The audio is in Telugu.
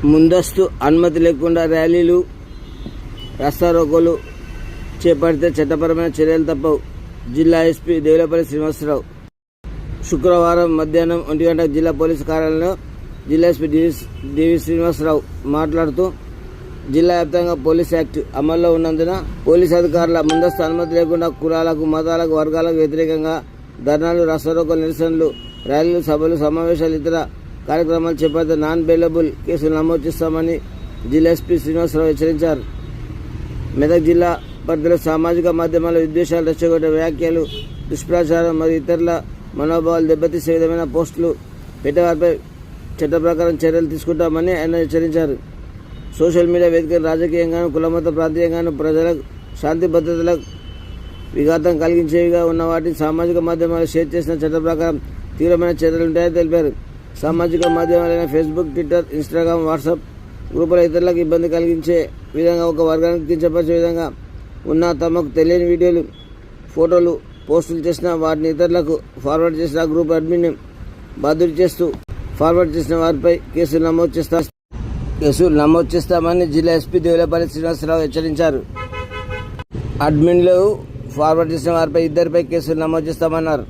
ముందస్తు అనుమతి లేకుండా ర్యాలీలు, రాస్తారోకోలు చేపడితే చట్టపరమైన చర్యలు తప్పవు. జిల్లా ఎస్పీ దేవులపల్లి శ్రీనివాసరావు శుక్రవారం మధ్యాహ్నం 1 గంటకు జిల్లా పోలీసు కార్యాలయంలో జిల్లా ఎస్పీ డివి శ్రీనివాసరావు మాట్లాడుతూ, జిల్లా వ్యాప్తంగా పోలీస్ యాక్ట్ అమల్లో ఉన్నందున పోలీసు అధికారుల ముందస్తు అనుమతి లేకుండా కులాలకు, మతాలకు, వర్గాలకు వ్యతిరేకంగా ధర్నాలు, రాస్తారోకోలు, నిరసనలు, ర్యాలీలు, సభలు, సమావేశాలు, ఇతర కార్యక్రమాలు చేపడితే నాన్ బెయిలబుల్ కేసులు నమోదు చేస్తామని జిల్లా ఎస్పీ శ్రీనివాసరావు హెచ్చరించారు. మెదక్ జిల్లా పరిధిలో సామాజిక మాధ్యమాల్లో విద్వేషాలు రెచ్చగొట్టే వ్యాఖ్యలు, దుష్ప్రచారం మరియు ఇతరుల మనోభావాలు దెబ్బతీసే విధమైన పోస్టులు పెట్టేవారిపై చట్ట ప్రకారం చర్యలు తీసుకుంటామని ఆయన హెచ్చరించారు. సోషల్ మీడియా వేదికలు రాజకీయంగాను, కులమత ప్రాంతీయంగాను ప్రజలకు శాంతి భద్రతలకు విఘాతం కలిగించేవిగా ఉన్న వాటిని సామాజిక మాధ్యమాలు షేర్ చేసిన చట్ట ప్రకారం తీవ్రమైన చర్యలు ఉంటాయని తెలిపారు. సామాజిక మాధ్యమాలైన ఫేస్బుక్, ట్విట్టర్, ఇన్స్టాగ్రామ్, వాట్సాప్ గ్రూపుల ఇతరులకు ఇబ్బంది కలిగించే విధంగా, ఒక వర్గానికి కించపరిచే విధంగా ఉన్న తమకు తెలియని వీడియోలు, ఫోటోలు పోస్టులు చేసిన వాటిని ఇతరులకు ఫార్వర్డ్ చేసిన గ్రూప్ అడ్మిన్ బాధ్యత చేస్తూ ఫార్వర్డ్ చేసిన వారిపై కేసులు నమోదు చేస్తామని జిల్లా ఎస్పీ దేవులపల్లి శ్రీనివాసరావు హెచ్చరించారు. అడ్మిన్లు ఫార్వర్డ్ చేసిన వారిపై ఇద్దరిపై కేసులు నమోదు చేస్తామన్నారు.